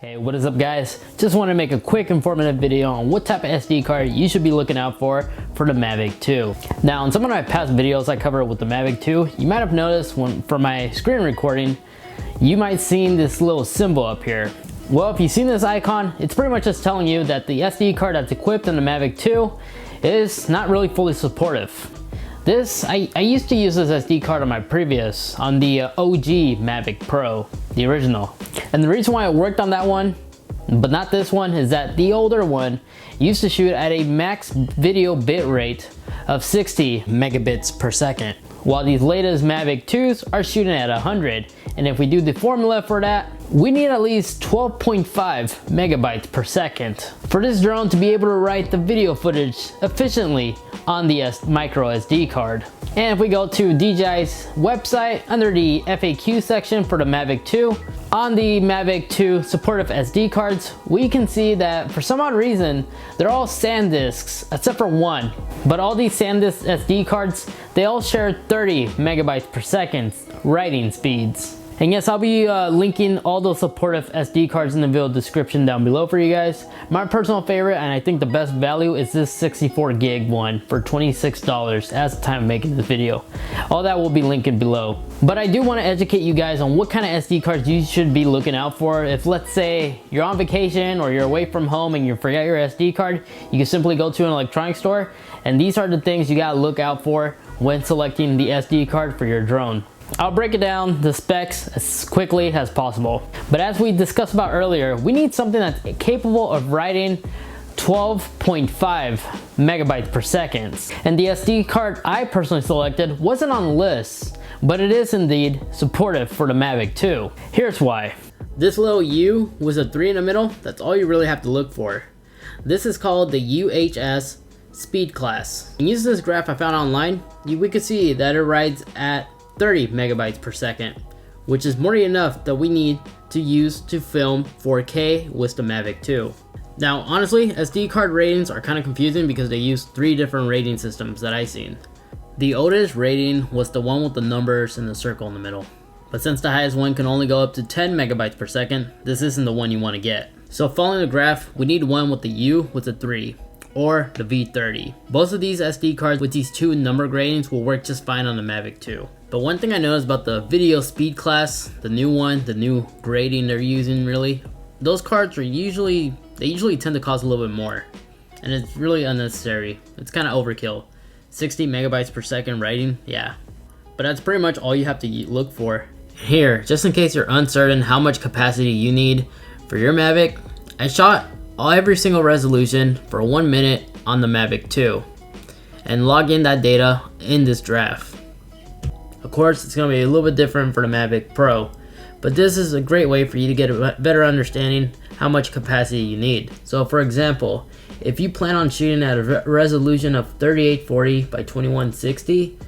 Hey, what is up guys? Just want to make a quick informative video on what type of SD card you should be looking out for the Mavic 2. Now in some of my past videos I covered with the Mavic 2, you might have noticed for my screen recording, you might seen this little symbol up here. Well, if you've seen this icon, it's pretty much just telling you that the SD card that's equipped in the Mavic 2 is not really fully supportive. I used to use this SD card on the OG Mavic Pro, the original. And the reason why it worked on that one, but not this one, is that the older one used to shoot at a max video bit rate of 60 megabits per second, while these latest Mavic 2s are shooting at 100. And if we do the formula for that, we need at least 12.5 megabytes per second for this drone to be able to write the video footage efficiently on the micro SD card. And if we go to DJI's website under the FAQ section for the Mavic 2, on the Mavic 2 supportive SD cards, we can see that for some odd reason, they're all Sandisks except for one. But all these Sandisk SD cards, they all share 30 megabytes per second writing speeds. And yes, I'll be linking all those supportive SD cards in the video description down below for you guys. My personal favorite, and I think the best value, is this 64 gig one for $26 as the time of making this video. All that will be linked below. But I do want to educate you guys on what kind of SD cards you should be looking out for. If let's say you're on vacation or you're away from home and you forget your SD card, you can simply go to an electronics store, and these are the things you gotta look out for when selecting the SD card for your drone. I'll break it down the specs as quickly as possible. But as we discussed about earlier, we need something that's capable of writing 12.5 megabytes per second. And the SD card I personally selected wasn't on the list, but it is indeed supportive for the Mavic 2. Here's why. This little U with a 3 in the middle, that's all you really have to look for. This is called the UHS speed class. And using this graph I found online, we could see that it writes at 30 megabytes per second, which is more than enough that we need to use to film 4K with the Mavic 2. Now honestly, SD card ratings are kind of confusing because they use 3 different rating systems that I've seen. The oldest rating was the one with the numbers and the circle in the middle. But since the highest one can only go up to 10 megabytes per second, this isn't the one you want to get. So following the graph, we need one with the U with a 3. Or the V30. Both of these SD cards with these 2 number gradings will work just fine on the Mavic 2. But one thing I noticed about the video speed class, the new one, the new grading they're using really, those cards are usually tend to cost a little bit more. And it's really unnecessary. It's kind of overkill. 60 megabytes per second writing, yeah. But that's pretty much all you have to look for. Here, just in case you're uncertain how much capacity you need for your Mavic, I shot every single resolution for 1 minute on the Mavic 2 and log in that data in this graph. Of course, it's going to be a little bit different for the Mavic Pro, but this is a great way for you to get a better understanding how much capacity you need. So for example, if you plan on shooting at a resolution of 3840 by 2160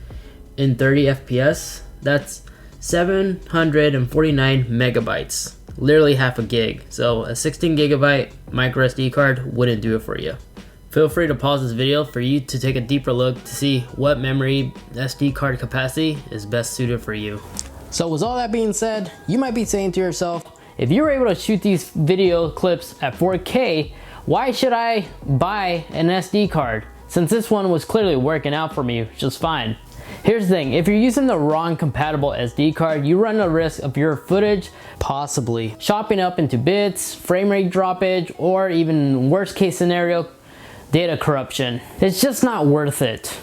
in 30 FPS, that's 749 megabytes. Literally half a gig. So a 16 gigabyte micro SD card wouldn't do it for you. Feel free to pause this video for you to take a deeper look to see what memory SD card capacity is best suited for you. So with all that being said, you might be saying to yourself, if you were able to shoot these video clips at 4K, why should I buy an SD card since this one was clearly working out for me just fine? Here's the thing, if you're using the wrong compatible SD card, you run the risk of your footage possibly chopping up into bits, frame rate droppage, or even worst case scenario, data corruption. It's just not worth it.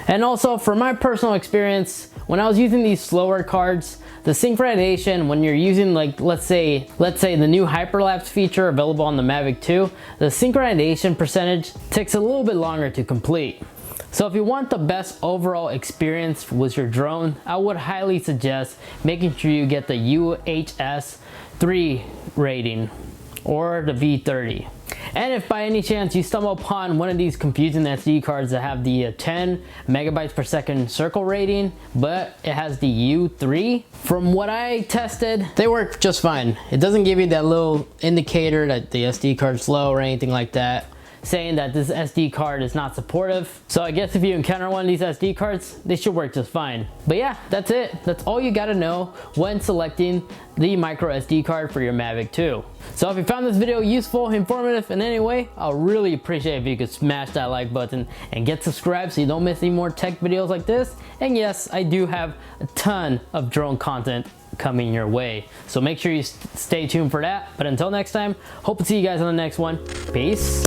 And also, for my personal experience, when I was using these slower cards, the synchronization when you're using, like, let's say the new hyperlapse feature available on the Mavic 2, the synchronization percentage takes a little bit longer to complete. So if you want the best overall experience with your drone, I would highly suggest making sure you get the UHS 3 rating or the V30. And if by any chance you stumble upon one of these confusing SD cards that have the 10 megabytes per second circle rating, but it has the U3, from what I tested, they work just fine. It doesn't give you that little indicator that the SD card's low or anything like that. saying that this SD card is not supportive. So I guess if you encounter one of these SD cards, they should work just fine. But yeah, that's it. That's all you gotta know when selecting the micro SD card for your Mavic 2. So if you found this video useful, informative in any way, I'll really appreciate if you could smash that like button and get subscribed so you don't miss any more tech videos like this. And yes, I do have a ton of drone content coming your way, so make sure you stay tuned for that. But until next time, hope to see you guys on the next one. Peace.